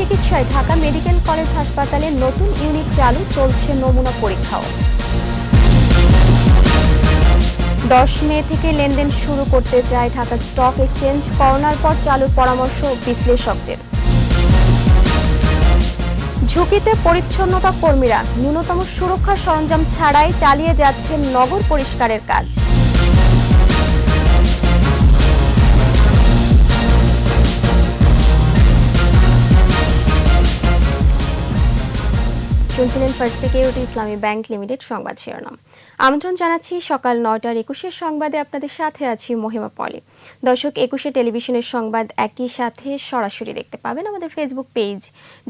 চিকিৎসায় Dhaka medical college হাসপাতালে নতুন ইউনিট চালু, চলছে নমুনা পরীক্ষাও। 10 মে থেকে লেনদেন শুরু করতে চায় ঢাকা স্টক এক্সচেঞ্জ, করোনার পর চালুর পরামর্শ বিশ্লেষকদের। ঝুঁকিতে পরিচ্ছন্নতা কর্মীরা, ন্যূনতম সুরক্ষা সরঞ্জাম ছাড়াই চালিয়ে যাচ্ছেন নগর পরিষ্কারের কাজ। শুনছিলেন ফার্স্ট সিকিউরিটি ইসলামী ব্যাংক লিমিটেড সংবাদ শিরোনাম। আমন্ত্রণ জানাচ্ছি সকাল 9টার 21 সংবাদে, আপনাদের সাথে আছি মহিমা পলি। দর্শক, 21 টেলিভিশনের সংবাদ একই সাথে সরাসরি দেখতে পাবেন আমাদের ফেসবুক পেজ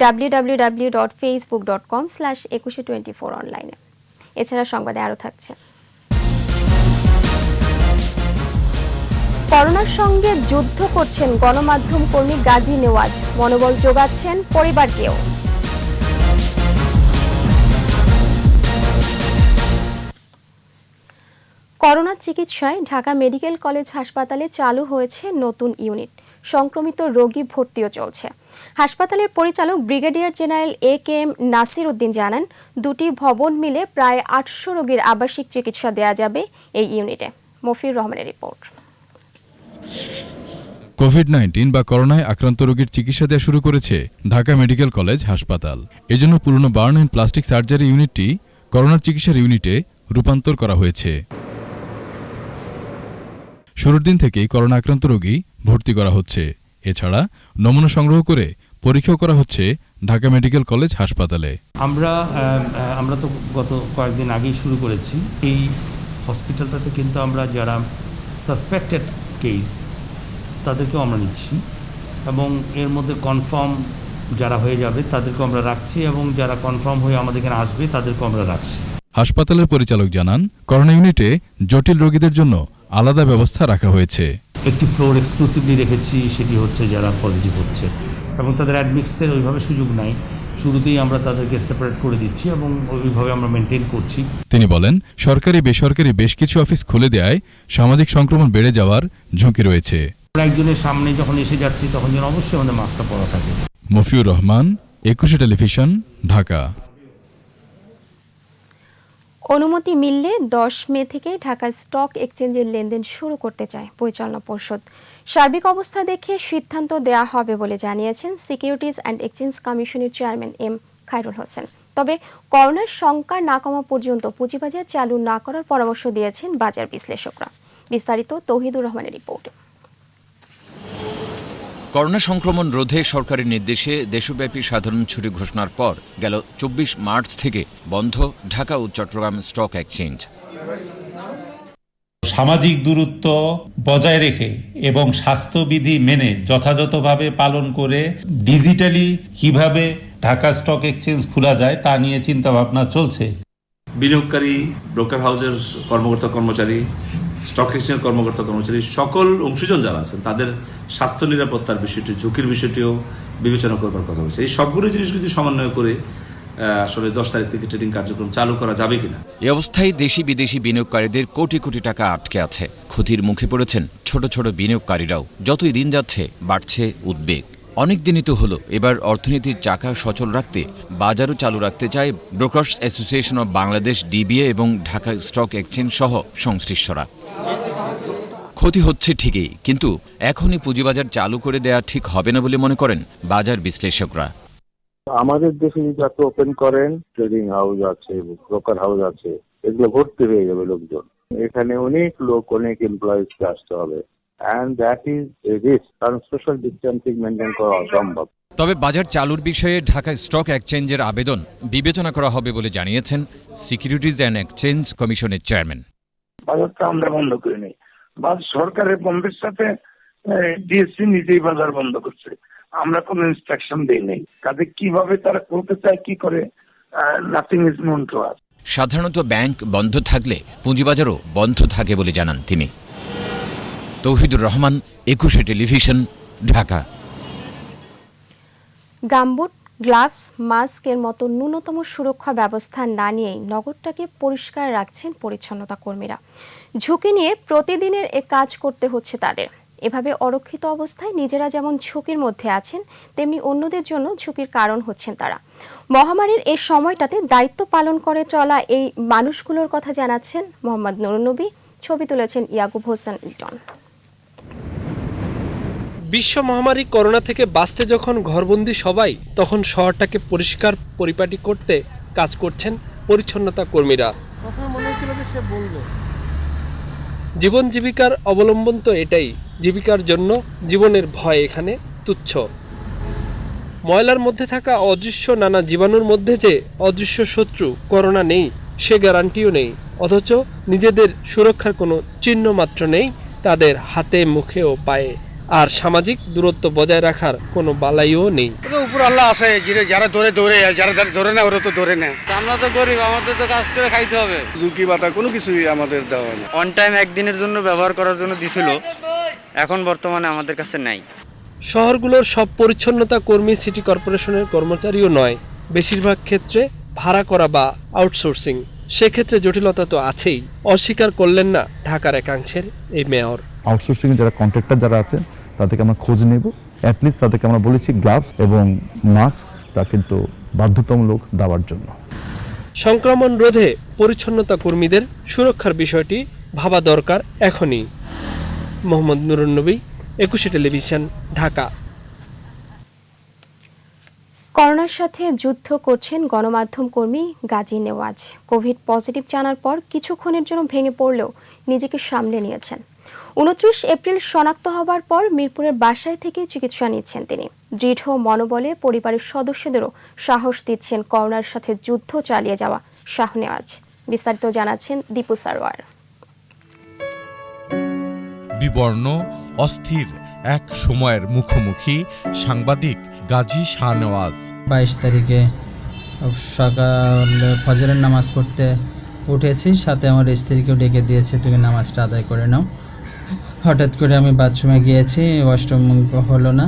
www.facebook.com/2124 অনলাইনে। এছাড়া সংবাদে আরও থাকছে করোনার সঙ্গে যুদ্ধ করছেন গণমাধ্যম কর্মী গাজী নেওয়াজ, মনোবল যোগাচ্ছেন পরিবারকেও। করোনা চিকিৎসায় ঢাকা মেডিকেল কলেজ হাসপাতালে চালু হয়েছে নতুন ইউনিট, সংক্রমিত রোগী ভর্তিও চলছে। হাসপাতালের পরিচালক brigadier general AK-M Nasir Uddin জানান, দুটি ভবন মিলে প্রায় 800 রোগীর আবাসিক চিকিৎসা দেওয়া যাবে এই ইউনিটে। মফিউর রহমানের রিপোর্ট। কোভিড-19 বা করোনায় আক্রান্ত রোগীর চিকিৎসা দেওয়া শুরু করেছে ঢাকা মেডিকেল কলেজ হাসপাতাল। এজন্য পুরনো বার্ন অ্যান্ড প্লাস্টিক সার্জারি ইউনিটটি করোনার চিকিৎসার ইউনিটে রূপান্তর করা হয়েছে। শুরুর দিন থেকেই করোনা আক্রান্ত রোগী ভর্তি করা হচ্ছে। এছাড়া নমুনা সংগ্রহ করে পরীক্ষাও করা হচ্ছে ঢাকা মেডিকেল কলেজ হাসপাতালে। আমরা তো গত কয়েকদিন আগেই শুরু করেছি। এই হসপিটালটাতে কিন্তু আমরা যারা সাসপেক্টেড কেস তাদেরকেও আমরা নিচ্ছি, এবং এর মধ্যে কনফার্ম যারা হয়ে যাবে তাদেরকেও আমরা রাখছি, এবং যারা কনফার্ম হয়ে আমাদের এখানে আসবে তাদেরকেও আমরা রাখছি। হাসপাতালের পরিচালক জানান, করোনা ইউনিটে জটিল রোগীদের জন্য আলাদা ব্যবস্থা রাখা হয়েছে। একটি ফ্লোর এক্সক্লুসিভলি রেখেছি, সেটি হচ্ছে যারা পজিটিভ হচ্ছে, এবং তাদের অ্যাডমিক্সের ওইভাবে সুযোগ নাই। শুরুতেই আমরা তাদেরকে সেপারেট করে দিচ্ছি এবং ওইভাবে আমরা মেনটেন করছি। তিনি বলেন, সরকারি বেসরকারি বেশ কিছু অফিস খুলে দেওয়ায় সামাজিক সংক্রমণ বেড়ে যাওয়ার ঝুঁকি রয়েছে। একজনের সামনে যখন এসে যাচ্ছি তখন যেন অবশ্যই আমাদের মাস্কটা পরা থাকে। মফিউর রহমান, 21 টেলিভিশন, ঢাকা। অনুমতি মিললে 10 মে থেকে ঢাকা স্টক এক্সচেঞ্জের লেনদেন শুরু করতে চায় পরিচালনা পর্ষদ। সার্বিক অবস্থা দেখে সিদ্ধান্ত দেওয়া হবে বলে জানিয়েছেন সিকিউরিটিজ অ্যান্ড এক্সচেঞ্জ কমিশনের চেয়ারম্যান M খায়রুল হোসেন। তবে করোনার সংখ্যা না কমা পর্যন্ত পুঁজিবাজার চালু না করার পরামর্শ দিয়েছেন বাজার বিশ্লেষকরা। বিস্তারিত তৌহিদুর রহমানের রিপোর্টে। করোনা সংক্রমণ রোধে সরকারের নির্দেশে দেশব্যাপী সাধারণ ছুটি ঘোষণার পর গেল 24 মার্চ থেকে বন্ধ ঢাকা ও চট্টগ্রাম স্টক এক্সচেঞ্জ। সামাজিক দূরত্ব বজায় রেখে এবং স্বাস্থ্যবিধি মেনে যথাযথভাবে পালন করে ডিজিটালি কিভাবে ঢাকা স্টক এক্সচেঞ্জ খোলা যায় তা নিয়ে চিন্তাভাবনা চলছে। বিনিয়োগকারী, ব্রোকার হাউসের কর্মকর্তা কর্মচারী, স্টক এক্সচেঞ্জ কর্মকর্তা কর্মচারী, সকল অংশীজন যারা আছেন তাদের স্বাস্থ্য নিরাপত্তার বিষয়টি, ঝুঁকির বিষয়টিও বিবেচনা করবার কথা হচ্ছে। এই সবগুলো জিনিস যদি সমন্বয় করে আসলে 10 তারিখ থেকে ট্রেডিং কার্যক্রম চালু করা যাবে কিনা। এই অবস্থায় দেশি বিদেশি বিনিয়োগকারীদের কোটি কোটি টাকা আটকে আছে। ক্ষতির মুখে পড়েছেন ছোট ছোট বিনিয়োগকারীরাও। যতই দিন যাচ্ছে বাড়ছে উদ্বেগ। অনেক দিনই তো হলো, এবার অর্থনীতির চাকা সচল রাখতে বাজারও চালু রাখতে চায় brokers association of Bangladesh DBA এবং ঢাকা স্টক এক্সচেঞ্জ সহ সংশ্লিষ্টরা। ক্ষতি হচ্ছে ঠিকই, কিন্তু এখনই পুঁজিবাজার চালু করে দেয়া ঠিক হবে না বলে মনে করেন বাজার বিশ্লেষকরা। আমাদের দেশে যত ওপেন করেন ট্রেডিং হাউস আছে, ব্রোকার হাউস আছে, এগুলো ভর্তি হয়ে যাবে লোকজন। এখানে অনেক লোক, অনেক এমপ্লয়িজকে আসতে হবে, and that is a risk, কারণ সোশ্যাল ডিস্টেন্সিং মেনটেন করা অসম্ভব। তবে বাজার চালুর বিষয়ে ঢাকা স্টক এক্সচেঞ্জের আবেদন বিবেচনা করা হবে বলে জানিয়েছেন সিকিউরিটিজ অ্যান্ড এক্সচেঞ্জ কমিশনের চেয়ারম্যান। বাজারটা আমরা বন্ধ করে নেই, বা সরকারের বন্ধের সাথে ডিএসসি নিজেই বাজার বন্ধ করছে, আমরা কোনো ইনস্ট্রাকশন দেই নাই। কাজে কিভাবে তারা করতে চায়, কি করে, nothing is known to us. সাধারণত ব্যাংক বন্ধ থাকলে পুঁজিবাজারও বন্ধ থাকে বলে জানান তিনি। Touhidur Rahman, 21 television, Dhaka. Gumboot, gloves, মাস্কের মতো ন্যূনতম সুরক্ষা ব্যবস্থা না নিয়েই নগরটাকে পরিষ্কার রাখছেন পরিচ্ছন্নতা কর্মীরা। ঝুঁকি নিয়ে প্রতিদিনের এ কাজ করতে হচ্ছে তাদের। এভাবে অরক্ষিত অবস্থায় নিজেরা যেমন ঝুঁকির মধ্যে আছেন, তেমনি অন্যদের জন্য ঝুঁকির কারণ হচ্ছেন তারা। মহামারীর এই সময়টাতে দায়িত্ব পালন করে চলা এই মানুষগুলোর কথা জানাচ্ছেন মোহাম্মদ নুরুন্নবী। ছবি তুলেছেন ইয়াকুব হোসেন ইটন। বিশ্ব মহামারী করোনা থেকে বাঁচতে যখন ঘরবন্দি সবাই, তখন শহরটাকে পরিষ্কার পরিপাটি করতে কাজ করছেন পরিচ্ছন্নতা কর্মীরা। জীবন জীবিকার অবলম্বন তো এটাই, জীবিকার জন্য জীবনের ভয় এখানে তুচ্ছ। ময়লার মধ্যে থাকা অদৃশ্য নানা জীবাণুর মধ্যে যে অদৃশ্য শত্রু করোনা নেই, সে গ্যারান্টিও নেই। অথচ নিজেদের সুরক্ষার কোনো চিহ্ন মাত্র নেই তাদের হাতে, মুখে ও পায়ে। আর সামাজিক দূরত্ব বজায় রাখার কোনো বালাইও নেই। উপর আল্লাহ আছে, যারা দৌড়ে যারা ধরে না ওরা তো ধরে না। আমরা তো গরিব, আমাদের তো কাজ করে খাইতে হবে। ঝুঁকি বাতা কোনো কিছুই আমাদের দেওয়া না। অন টাইম একদিনের জন্য ব্যবহার করার জন্য দিছিল, এখন বর্তমানে আমাদের কাছে নাই। শহরগুলোর সব পরিচ্ছন্নতা কর্মী সিটি কর্পোরেশনের কর্মচারীও নয়, বেশিরভাগ ক্ষেত্রে ভাড়া করা বা আউটসোর্সিং। সেক্ষেত্রে জটিলতা তো আছেই, অস্বীকার করলেন না ঢাকার একাংশের এই মেয়র। আউটসোর্সিং যারা কন্ট্রাক্টর যারা আছেন তাদেরকে আমরা খোঁজ নেব, অ্যাটলিস্ট তাদেরকে আমরা বলেছি গ্লাভস এবং মাস্ক তা কিন্তু বাধ্যতামূলক দেওয়ার জন্য। সংক্রমণ রোধে পরিচ্ছন্নতা কর্মীদের সুরক্ষার বিষয়টি ভাবা দরকার এখনই। মোহাম্মদ নুরুন্নবী, 21 টেলিভিশন, ঢাকা। করোনার সাথে যুদ্ধ করছেন গণমাধ্যম কর্মী গাজী নেওয়াজ। কোভিড পজিটিভ জানার পর কিছুক্ষণের জন্য ভেঙে পড়লেও নিজেকে সামলে নিয়েছেন। 29 এপ্রিল শনাক্ত হবার পর মিরপুরের বাসায় থেকে চিকিৎসা নিচ্ছেন তিনি। দৃঢ় মনোবলে পরিবারের সদস্যদেরও সাহস দিচ্ছেন করোনার সাথে যুদ্ধ চালিয়ে যাওয়া শাহনেওয়াজ। বিস্তারিত জানাচ্ছেন দীপু সারওয়ার। বিবর্ণ, অস্থির এক সময়ের মুখোমুখি সাংবাদিক গাজী শাহনেওয়াজ। 22 তারিখে সকালে ফজরের নামাজ পড়তে উঠেছি, সাথে আমার স্ত্রীকেও ডেকে দিয়েছে, তুমি নামাজটা আদায় করে নাও। হঠাৎ করে আমি বাথরুমে গিয়েছি, ওয়াশরুম হলো না,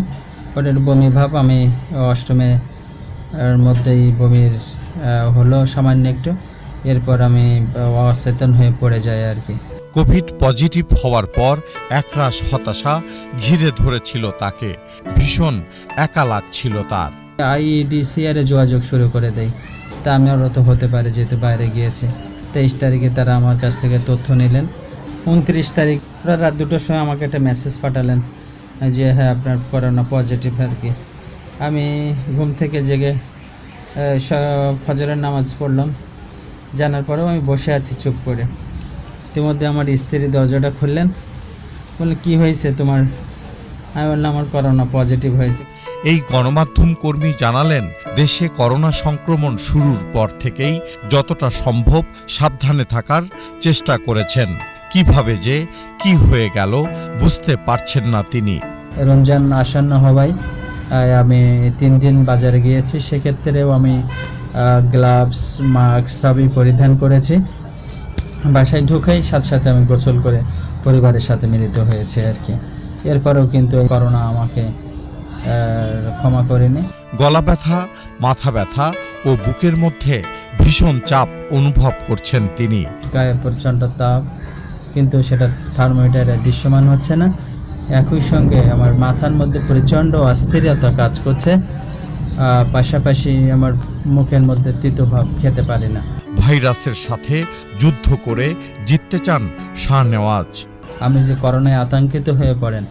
ওটার বমি ভাব। আমি ওয়াশরুমে মধ্যেই বমির হলো সামান্য একটু, এরপর আমি অচেতন হয়ে পড়ে যাই আর কি। কোভিড পজিটিভ হওয়ার পর একরাশ হতাশা ঘিরে ধরেছিল তাকে, ভীষণ একা লাগছিল তার। IEDCR যোগাযোগ শুরু করে দেয়, তা আমি আরও তো হতে পারে যেহেতু বাইরে গিয়েছে। 23 তারিখে তারা আমার কাছ থেকে তথ্য নিলেন। 29 তারিখ রাত 2টার সময় আমাকে একটা মেসেজ পাঠালেন যে হ্যাঁ আপনার করোনা পজিটিভ আর কি। আমি ঘুম থেকে জেগে ফজরের নামাজ পড়লাম, জানার পরেও আমি বসে আছি চুপ করে। ইতিমধ্যে আমার স্ত্রী দরজাটা খুললেন, বললেন কী হয়েছে তোমার? আমি বললাম আমার করোনা পজিটিভ হয়েছে। এই গণমাধ্যম কর্মী জানালেন, দেশে করোনা সংক্রমণ শুরুর পর থেকেই যতটা সম্ভব সাবধানে থাকার চেষ্টা করেছেন। কিভাবে যে কি হয়ে গেল বুঝতে পারছেন না তিনি। রমজান আসন্ন হওয়ায় আমি 3 দিন বাজারে গিয়েছি, সেক্ষেত্রেও আমি গ্লাভস, মাস্ক সবই পরিধান করেছি। বাসায় ঢুকেই সাথে সাথে আমি গোসল করে পরিবারের সাথে মিলিত হয়েছে আর কি। এরপরেও কিন্তু করোনা আমাকে ক্ষমা করেনি। গলা ব্যথা, মাথা ব্যথা ও বুকের মধ্যে ভীষণ চাপ অনুভব করছেন তিনি। গায়ে প্রচণ্ড তাপ, কিন্তু সেটা থার্মোমিটারে দৃশ্যমান হচ্ছে না। একই সঙ্গে আমার মাথার মধ্যে প্রচণ্ড অস্থিরতা কাজ করছে, পাশাপাশি আমার মুখের মধ্যে তিতভাব, খেতে পারি না। ভাইরাসের সাথে যুদ্ধ করে জিততে চান শাহনেওয়াজ। আপনি যে করোনায় আতঙ্কিত হয়ে পড়েন,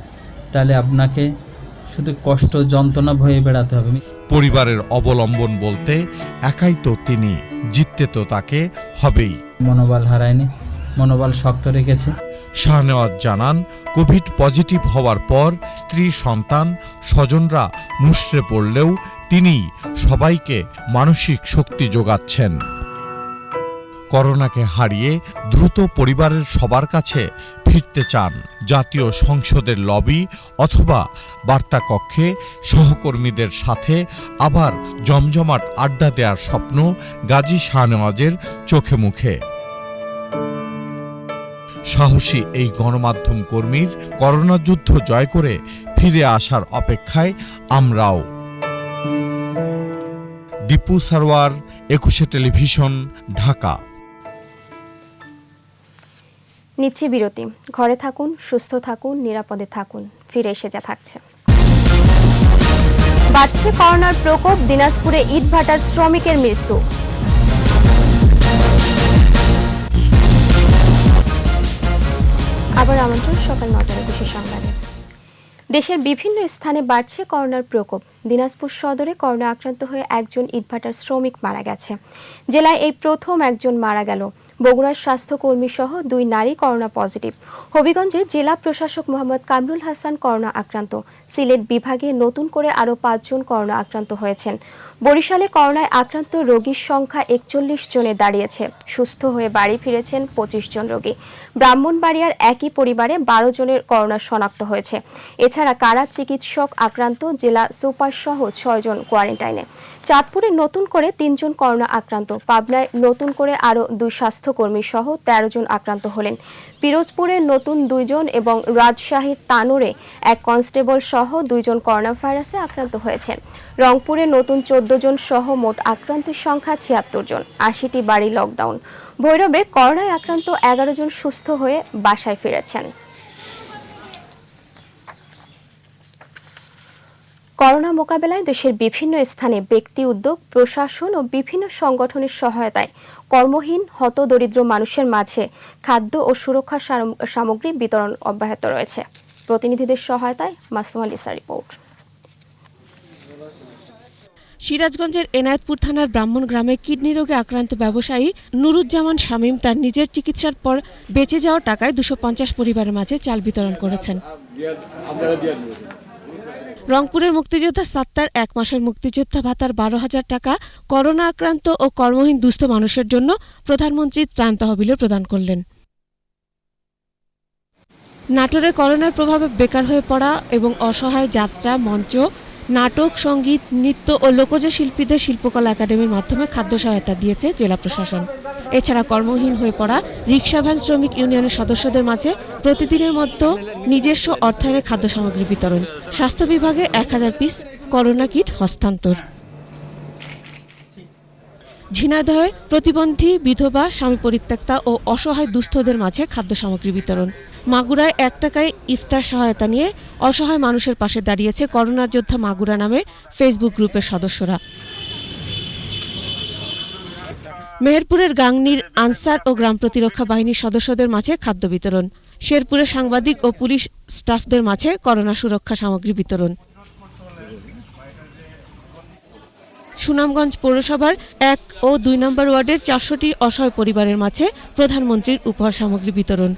তাহলে আপনাকে শুধু কষ্ট যন্ত্রণা ভয়ে বেড়াতে হবে। পরিবারের অবলম্বন বলতে একাই তো তিনি, জিততে তো তাকে হবেই। মনোবল হারায়নি, মনোবল শক্ত রেখেছে। শাহনেওয়াজ জানান, কোভিড পজিটিভ হওয়ার পর স্ত্রী, সন্তান, স্বজনরা মুষড়ে পড়লেও তিনি সবাইকে মানসিক শক্তি যোগাচ্ছেন। করোনাকে হারিয়ে দ্রুত পরিবারের সবার কাছে ফিরতে চান। জাতীয় সংসদের লবি অথবা বার্তা কক্ষে সহকর্মীদের সাথে আবার জমজমাট আড্ডা দেওয়ার স্বপ্ন গাজী শাহনেওয়াজের চোখে মুখে। সাহসী এই গণমাধ্যম কর্মীর করোনা যুদ্ধ জয় করে ফিরে আসার অপেক্ষায় আমরাও। দীপু সারওয়ার, 21 টেলিভিশন, ঢাকা। নিচ্ছি বিরতি। ঘরে থাকুন, সুস্থ থাকুন, নিরাপদে থাকুন। ফিরে এসে যা থাকছে। বাড়ছে করোনার প্রকোপ, দিনাজপুরে ইটভাটার শ্রমিকের মৃত্যু। আবার আমন্ত্রণ সকাল ৯টার ২১ সংবাদে। দেশের বিভিন্ন স্থানে বাড়ছে করোনার প্রকোপ। দিনাজপুর সদরে করোনা আক্রান্ত হয়ে একজন ইটভাটার শ্রমিক মারা গেছে। জেলায় এই প্রথম একজন মারা গেল। বগুড়ার স্বাস্থ্যকর্মী সহ ২ নারী করোনা পজিটিভ। হবিগঞ্জের জেলা প্রশাসক মোহাম্মদ কামরুল হাসান করোনা আক্রান্ত। সিলেট বিভাগে নতুন করে আরও ৫ জন করোনা আক্রান্ত হয়েছেন। বরিশালে করোনায় আক্রান্ত রোগীর সংখ্যা ৪১ জনে দাঁড়িয়েছে। সুস্থ হয়ে বাড়ি ফিরেছেন ২৫ জন রোগী। ব্রাহ্মণবাড়িয়ার একই পরিবারে ১২ জনের করোনা শনাক্ত হয়েছে। এছাড়া কারা চিকিৎসক আক্রান্ত, জেলা সুপার সহ ৬ জন কোয়ারেন্টাইনে। চাঁদপুরে নতুন করে ৩ জন করোনা আক্রান্ত। পাবনায় নতুন করে আরও ২ স্বাস্থ্যকর্মী সহ ১৩ জন আক্রান্ত হলেন। পিরোজপুরে নতুন ২ জন এবং রাজশাহীর তানোরে ১ কনস্টেবল সহ ২ জন করোনা ভাইরাসে আক্রান্ত হয়েছেন। রংপুরে নতুন ১৪ জন সহ মোট আক্রান্তের সংখ্যা ৭৬ জন। ৮০টি বাড়ি লকডাউন। ভৈরবে করোনায় আক্রান্ত ১১ জন সুস্থ হয়ে বাসায় ফিরেছেন। করোনা মোকাবেলায় দেশের বিভিন্ন স্থানে ব্যক্তি উদ্যোগ, প্রশাসন ও বিভিন্ন সংগঠনের সহায়তায় কর্মহীন হতদরিদ্র মানুষের মাঝে খাদ্য ও সুরক্ষা সামগ্রী বিতরণ অব্যাহত রয়েছে। প্রতিনিধিদের সহায়তায় মাসুমা লিসা রিপোর্ট। সিরাজগঞ্জের এনায়েতপুর থানার ব্রাহ্মণ গ্রামে কিডনি রোগে আক্রান্ত ব্যবসায়ী নুরুজ্জামান শামীম তার নিজের চিকিৎসার পর বেঁচে যাওয়া টাকায় ২৫০ পরিবারের মাঝে চাল বিতরণ করেছেন। রংপুরের মুক্তিযোদ্ধা সাত্তার ১ মাসের মুক্তিযোদ্ধা ভাতার ১২,০০০ টাকা করোনা আক্রান্ত ও কর্মহীন দুস্থ মানুষের জন্য প্রধানমন্ত্রী ত্রাণ তহবিলে প্রদান করলেন। নাটোরে করোনার প্রভাবে বেকার হয়ে পড়া এবং অসহায় যাত্রা মঞ্চ, নাটক, সঙ্গীত, নৃত্য ও লোকজ শিল্পীদের শিল্পকলা একাডেমির মাধ্যমে খাদ্য সহায়তা দিয়েছে জেলা প্রশাসন। এছাড়া কর্মহীন হয়ে পড়া রিকশা ভ্যান শ্রমিক ইউনিয়নের সদস্যদের মাঝে প্রতিদিনের মতো নিজস্ব অর্থায়নে খাদ্য সামগ্রী বিতরণ। স্বাস্থ্য বিভাগে ১,০০০ পিস করোনা কিট হস্তান্তর। ঝিনাইদহে প্রতিবন্ধী, বিধবা, স্বামী পরিত্যক্তা ও অসহায় দুস্থদের মাঝে খাদ্য সামগ্রী বিতরণ। মাগুরায় ১ টাকায় ইফতার সহায়তা নিয়ে অসহায় মানুষের পাশে দাঁড়িয়েছে করোনা যোদ্ধা মাগুরা নামে ফেসবুক গ্রুপের সদস্যরা। মেহেরপুরের গাংনীর আনসার ও গ্রাম প্রতিরক্ষা বাহিনীর সদস্যদের মাঝে খাদ্য বিতরণ। শেরপুরে সাংবাদিক ও পুলিশ স্টাফদের মাঝে করোনা সুরক্ষা সামগ্রী বিতরণ। সুনামগঞ্জ পৌরসভার ১ ও ২ নম্বর ওয়ার্ডের ৪০০টি অসহায় পরিবারের মাঝে প্রধানমন্ত্রীর উপহার সামগ্রী বিতরণ।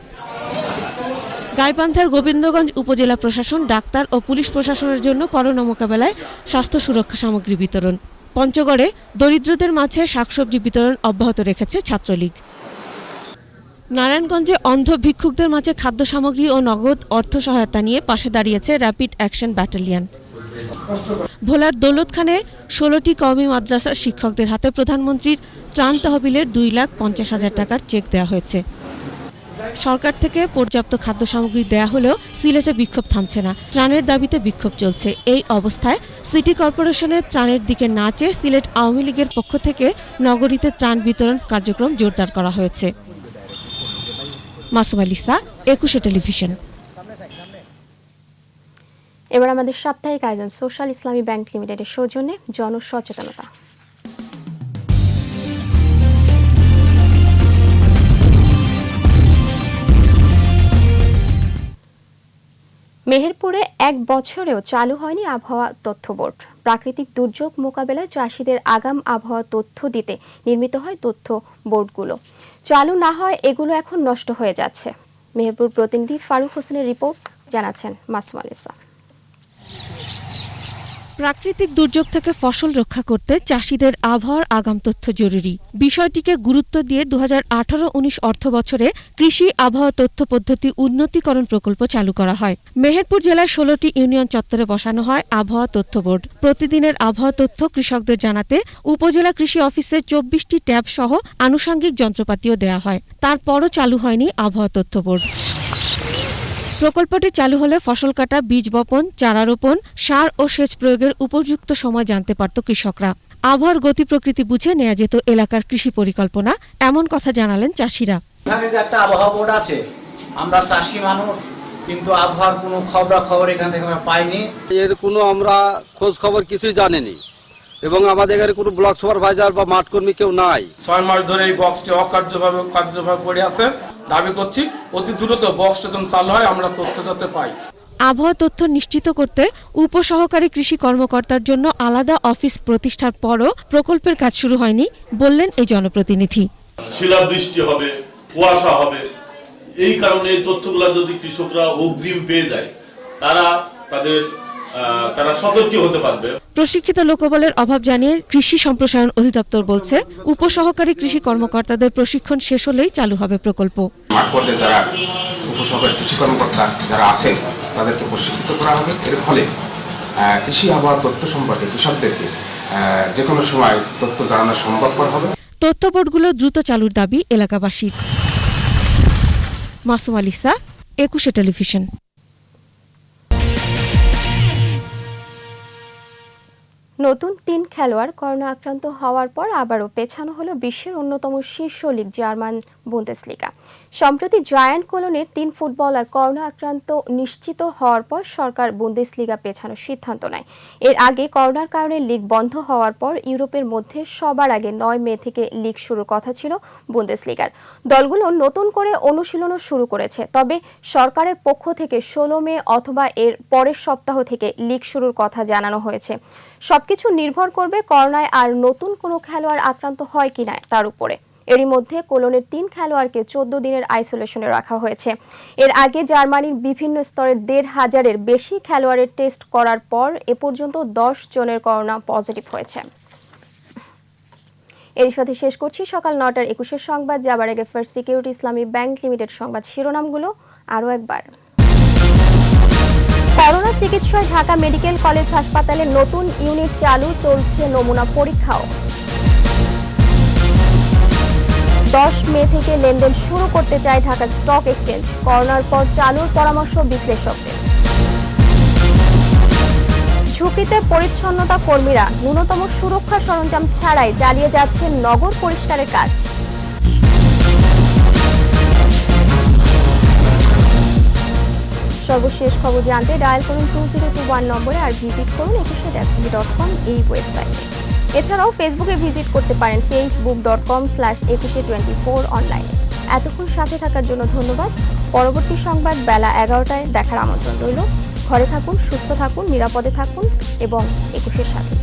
গাইবান্ধার গোবিন্দগঞ্জ উপজেলা প্রশাসন, ডাক্তার ও পুলিশ প্রশাসনের জন্য করোনা মোকাবেলায় স্বাস্থ্য সুরক্ষা সামগ্রী বিতরণ। পঞ্চগড়ে দরিদ্রদের মাঝে শাকসবজি বিতরণ অব্যাহত রেখেছে ছাত্রলীগ। নারায়ণগঞ্জে অন্ধ ভিক্ষুকদের মাঝে খাদ্য সামগ্রী ও নগদ অর্থ সহায়তা নিয়ে পাশে দাঁড়িয়েছে র্যাপিড অ্যাকশন ব্যাটালিয়ন। ভোলার দৌলতখানে ১৬টি কওমি মাদ্রাসার শিক্ষকদের হাতে প্রধানমন্ত্রীর ত্রাণ তহবিলের ২,৫০,০০০ টাকার চেক দেওয়া হয়েছে। সরকার থেকে পর্যাপ্ত খাদ্য সামগ্রী দেয়া হলেও সিলেটে বিক্ষোভ থামছে না। ত্রাণের দাবিতে বিক্ষোভ চলছে। এই অবস্থায় সিটি কর্পোরেশনের ত্রাণের দিকে না চেয়ে সিলেট আওয়ামী লীগের পক্ষ থেকে নগরীতে ত্রাণ বিতরণ কার্যক্রম জোরদার করা হয়েছে। Masuma Lisa, ২১ television. এবার আমাদের সাপ্তাহিক আয়োজন সোশ্যাল ইসলামী ব্যাংক লিমিটেডের সৌজন্যে জনসচেতনতা। মেহেরপুরে ১ বছরেও চালু হয়নি আবহাওয়া তথ্য বোর্ড। প্রাকৃতিক দুর্যোগ মোকাবেলায় চাষিদের আগাম আবহাওয়া তথ্য দিতে নির্মিত হয় তথ্য বোর্ডগুলো। চালু না হয় এগুলো এখন নষ্ট হয়ে যাচ্ছে। মেহেরপুর প্রতিনিধি ফারুক হোসেনের রিপোর্ট, জানাচ্ছেন মাসুমা লিসা। প্রাকৃতিক দুর্যোগ থেকে ফসল রক্ষা করতে চাষিদের আবহাওয়ার আগাম তথ্য জরুরি। বিষয়টিকে গুরুত্ব দিয়ে ২০১৮-১৯ অর্থ বছরে কৃষি আবহাওয়া তথ্য পদ্ধতি উন্নতিকরণ প্রকল্প চালু করা হয়। মেহেরপুর জেলার ১৬টি ইউনিয়ন চত্বরে বসানো হয় আবহাওয়া তথ্য বোর্ড। প্রতিদিনের আবহাওয়া তথ্য কৃষকদের জানাতে উপজেলা কৃষি অফিসের ২৪টি ট্যাব সহ আনুষঙ্গিক যন্ত্রপাতিও দেয়া হয়। তারপরও চালু হয়নি আবহাওয়া তথ্য বোর্ড। প্রকল্পটি চালু হলে ফসল কাটা, বীজ বপন, চারা রোপণ, সার ও সেচ প্রয়োগের উপযুক্ত সময় জানতে পারত কৃষকরা। আবহাওয়ার গতি প্রকৃতি বুঝে নেওয়া যেত এলাকার কৃষি পরিকল্পনা, এমন কথা জানালেন চাষিরা। এখানে যে একটা আবহাওয়া বোর্ড আছে, আমরা চাষি মানুষ, কিন্তু আবহাওয়ার কোনো খবর এখান থেকে আমরা পাইনি। এর কোনো আমরা খোঁজ খবর কিছুই জানিনি এবং আমাদের এখানে কোনো ব্লক সুপারভাইজার বা মাঠ কর্মী কেউ নাই। 6 মাস ধরে এই বক্সটি কার্যভাবে পড়ে আছে। দাবি করছি অতি দ্রুত বক্সটা যেন চালু হয়, আমরা তথ্য যাতে পাই। আবহাওয়া তথ্য নিশ্চিত করতে উপসহকারী কৃষি কর্মকর্তার জন্য আলাদা অফিস প্রতিষ্ঠার পরও প্রকল্পের কাজ শুরু হয়নি বললেন এই জনপ্রতিনিধি। শিলাবৃষ্টি হবে, কুয়াশা হবে, এই কারণে এই তথ্যগুলো যদি কৃষকরা অগ্রিম পেয়ে যায় তারা সতর্ক হতে পারবে। প্রশিক্ষিত লোকবলের অভাব জানিয়ে কৃষি সম্প্রসারণ অধিদপ্তর বলছে উপসহকারী কৃষি কর্মকর্তাদের প্রশিক্ষণ শেষ হলেই চালু হবে প্রকল্প। মাঠ পর্যায়ে যারা উপসহকারী কৃষি কর্মকর্তা যারা আছেন তাদেরকে প্রশিক্ষিত করা হবে। এর ফলে কৃষি আবহাওয়া তথ্য সম্পর্কে কৃষকদেরকে যে কোনো সময় তথ্য জানানো সম্ভবপর হবে। তথ্য বোর্ডগুলো দ্রুত চালুর দাবি এলাকাবাসীর। মাসুম আলিসা, 21 টেলিভিশন। নতুন 3 খেলোয়াড় করোনা আক্রান্ত হওয়ার পর আবারও পেছানো হলো বিশ্বের অন্যতম শীর্ষ লীগ জার্মান বুন্দেসলিগা। সম্প্রতি জায়ান্ট কোলোনের 3 ফুটবলার করোনা আক্রান্ত নিশ্চিত হওয়ার পর সরকার বুন্দেসলিগা পেছানোর সিদ্ধান্ত নেয়। এর আগে করোনার কারণে লীগ বন্ধ হওয়ার পর ইউরোপের মধ্যে সবার আগে 9 মে থেকে লীগ শুরুর কথা ছিল বুন্দেসলিগার। দলগুলো নতুন করে অনুশীলনও শুরু করেছে, তবে সরকারের পক্ষ থেকে 16 মে অথবা এর পরের সপ্তাহ থেকে লীগ শুরুর কথা জানানো হয়েছে। সবকিছু নির্ভর করবে করোনায় আর নতুন কোনো খেলোয়াড় আক্রান্ত হয় কিনা তার উপরে। এরই মধ্যে কোলোনের 3 খেলোয়াড়কে 14 দিনের আইসোলেশনে রাখা হয়েছে। এর আগে জার্মানির বিভিন্ন স্তরের 1,500-এর বেশি খেলোয়াড়ের টেস্ট করার পর এ পর্যন্ত 10 জনের করোনা পজিটিভ হয়েছে। এর সাথে শেষ করছি সকাল 9টার 21 সংবাদ। যাবার আগে ফার্স্ট সিকিউরিটি ইসলামী ব্যাংক লিমিটেড সংবাদ শিরোনামগুলো আরও একবার। করোনা চিকিৎসায় ঢাকা মেডিকেল কলেজ হাসপাতালে নতুন ইউনিট চালু, চলছে নমুনা পরীক্ষাও। 10 মে থেকে লেনদেন শুরু করতে চায় ঢাকা স্টক এক্সচেঞ্জ, করোনার পর চালুর পরামর্শ বিশ্লেষকদের। ঝুঁকিতে পরিচ্ছন্নতা কর্মীরা ন্যূনতম সুরক্ষা সরঞ্জাম ছাড়াই চালিয়ে যাচ্ছেন নগর পরিষ্কারের কাজ। সর্বশেষ খবর জানতে ডায়াল করুন 2021 নম্বরে আর ভিজিট করুন 21.com এই ওয়েবসাইটে। এছাড়াও ফেসবুকে ভিজিট করতে পারেন facebook.com/2124 অনলাইনে। এতক্ষণ সাথে থাকার জন্য ধন্যবাদ। পরবর্তী সংবাদ বেলা 11টায় দেখার আমন্ত্রণ রইল। ঘরে থাকুন, সুস্থ থাকুন, নিরাপদে থাকুন এবং 21-এর সাথে